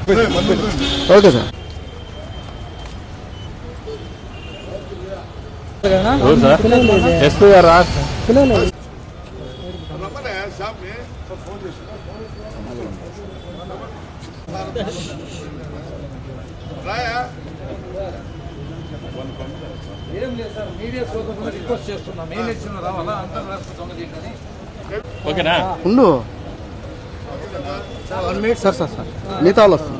Okay sir. SP గారు రా. ఏం లేదు సార్, మీడియా సోదరులు రిక్వెస్ట్ చేస్తున్నాం. ఏం ఇచ్చిన రావాలా అంతర్రాష్ట్ర సంబంధించి ఓకేనా ఉండు. 1 minute సార్. సార్ మిగతా వాళ్ళు వస్తుంది.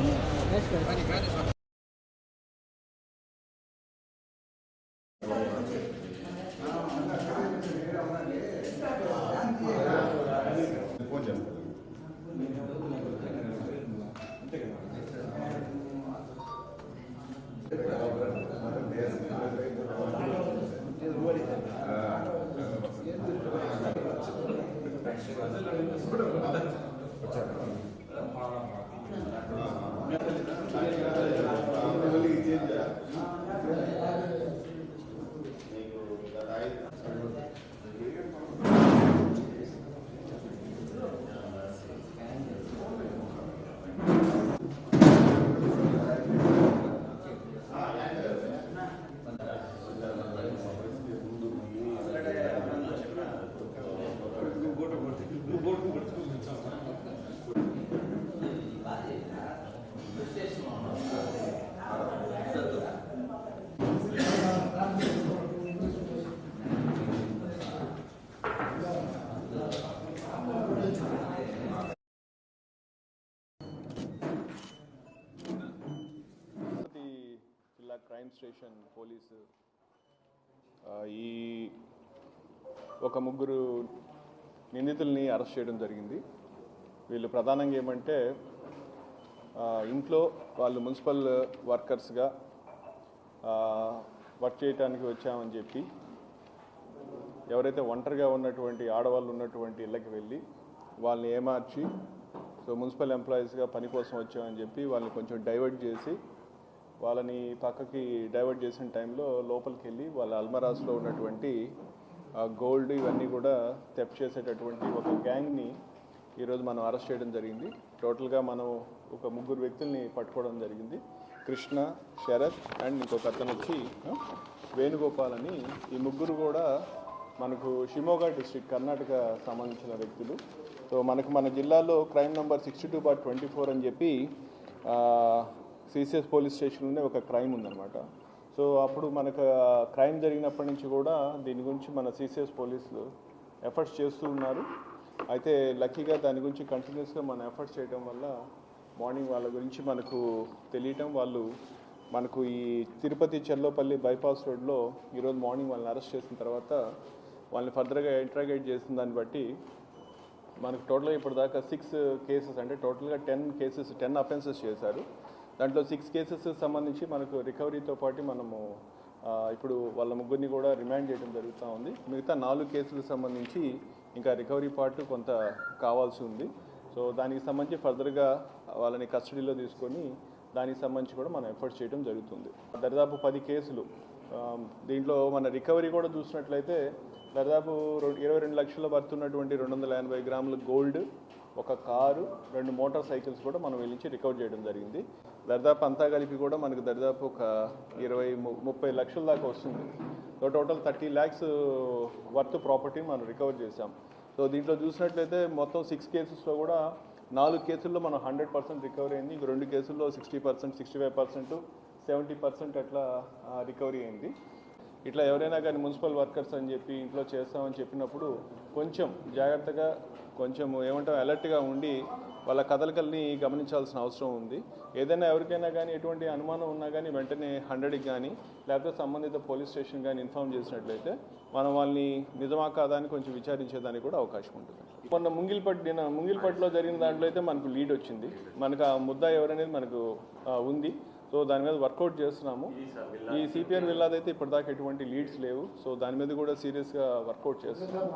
క్రైమ్ స్టేషన్ పోలీసు ఈ ఒక ముగ్గురు నిందితుల్ని అరెస్ట్ చేయడం జరిగింది. వీళ్ళు ప్రధానంగా ఏమంటే ఇంట్లో వాళ్ళు మున్సిపల్ వర్కర్స్గా వర్క్ చేయడానికి వచ్చామని చెప్పి ఎవరైతే ఒంటరిగా ఉన్నటువంటి ఆడవాళ్ళు ఉన్నటువంటి ఇళ్ళకి వెళ్ళి వాళ్ళని ఏమార్చి సో మున్సిపల్ ఎంప్లాయీస్గా పని కోసం వచ్చామని చెప్పి వాళ్ళని కొంచెం డైవర్ట్ చేసి వాళ్ళని పక్కకి డైవర్ట్ చేసిన టైంలో లోపలికి వెళ్ళి వాళ్ళ అల్మరాస్లో ఉన్నటువంటి గోల్డ్ ఇవన్నీ కూడా థెఫ్ట్ చేసేటటువంటి ఒక గ్యాంగ్ని ఈరోజు మనం అరెస్ట్ చేయడం జరిగింది. టోటల్గా మనం ఒక ముగ్గురు వ్యక్తుల్ని పట్టుకోవడం జరిగింది. కృష్ణ, శరత్ అండ్ ఇంకొక అతను వచ్చి వేణుగోపాల్ అని. ఈ ముగ్గురు కూడా మనకు షిమోగా డిస్ట్రిక్ట్ కర్ణాటక సంబంధించిన వ్యక్తులు. సో మనకు మన జిల్లాలో క్రైమ్ నెంబర్ 62/24 అని చెప్పి సిసిఎస్ పోలీస్ స్టేషన్లోనే ఒక క్రైమ్ ఉందన్నమాట. సో అప్పుడు మనకు క్రైమ్ జరిగినప్పటి నుంచి కూడా దీని గురించి మన సిసిఎస్ పోలీసులు ఎఫర్ట్స్ చేస్తూ ఉన్నారు. అయితే లక్కీగా దాని గురించి కంటిన్యూస్గా మనం ఎఫర్ట్స్ చేయడం వల్ల మార్నింగ్ వాళ్ళ గురించి మనకు తెలియటం, వాళ్ళు మనకు ఈ తిరుపతి చెర్లోపల్లి బైపాస్ రోడ్లో ఈరోజు మార్నింగ్ వాళ్ళని అరెస్ట్ చేసిన తర్వాత వాళ్ళని ఫర్దర్గా ఇంట్రాగేట్ చేసిన దాన్ని బట్టి మనకు టోటల్గా ఇప్పటిదాకా 6 కేసెస్ అంటే టోటల్గా 10 అఫెన్సెస్ చేశారు. దాంట్లో 6 కేసెస్ సంబంధించి మనకు రికవరీతో పాటు మనము ఇప్పుడు వాళ్ళ ముగ్గురిని కూడా రిమాండ్ చేయడం జరుగుతూ ఉంది. మిగతా 4 కేసులకు సంబంధించి ఇంకా రికవరీ పార్ట్ కొంత కావాల్సి ఉంది. సో దానికి సంబంధించి ఫర్దర్గా వాళ్ళని కస్టడీలో తీసుకొని దానికి సంబంధించి కూడా మనం ఎఫర్ట్స్ చేయడం జరుగుతుంది. దాదాపు 10 కేసులు. దీంట్లో మన రికవరీ కూడా చూసినట్లయితే దాదాపు 22 లక్షల పడుతున్నటువంటి 280 గ్రాముల గోల్డ్, ఒక కారు, 2 మోటార్ సైకిల్స్ కూడా మనం వెళ్ళి రికవర్ చేయడం జరిగింది. దాదాపు అంతా కలిపి కూడా మనకు దాదాపు ఒక 20-30 లక్షల దాకా వస్తుంది. So total 30 lakhs worth property మనం రికవర్ చేసాం. సో దీంట్లో చూసినట్లయితే మొత్తం 6 కేసెస్లో కూడా 4 కేసుల్లో మనం 100% రికవరీ అయింది. ఇంక 2 కేసుల్లో 60%, 65%, 70% అట్లా రికవరీ అయింది. ఇట్లా ఎవరైనా కానీ మున్సిపల్ వర్కర్స్ అని చెప్పి ఇంట్లో చేస్తామని చెప్పినప్పుడు కొంచెం జాగ్రత్తగా, కొంచెం ఏమంటాం అలర్ట్గా ఉండి వాళ్ళ కదలికల్ని గమనించాల్సిన అవసరం ఉంది. ఏదైనా ఎవరికైనా కానీ ఎటువంటి అనుమానం ఉన్నా కానీ వెంటనే 100కి కానీ లేకపోతే సంబంధిత పోలీస్ స్టేషన్ కానీ ఇన్ఫామ్ చేసినట్లయితే మనం వాళ్ళని నిజమా కాదా అని కొంచెం విచారించేదానికి కూడా అవకాశం ఉంటుంది. మొన్న ముంగిల్పట్టులో జరిగిన దాంట్లో అయితే మనకు లీడ్ వచ్చింది. మనకు ఆ ముద్ద ఎవరనేది మనకు ఉంది. సో దాని మీద వర్కౌట్ చేస్తున్నాము. ఈ సిపిఆర్ విల్లాదైతే ఇప్పటిదాకా ఎటువంటి లీడ్స్ లేవు. సో దాని మీద కూడా సీరియస్గా వర్కౌట్ చేస్తున్నాము.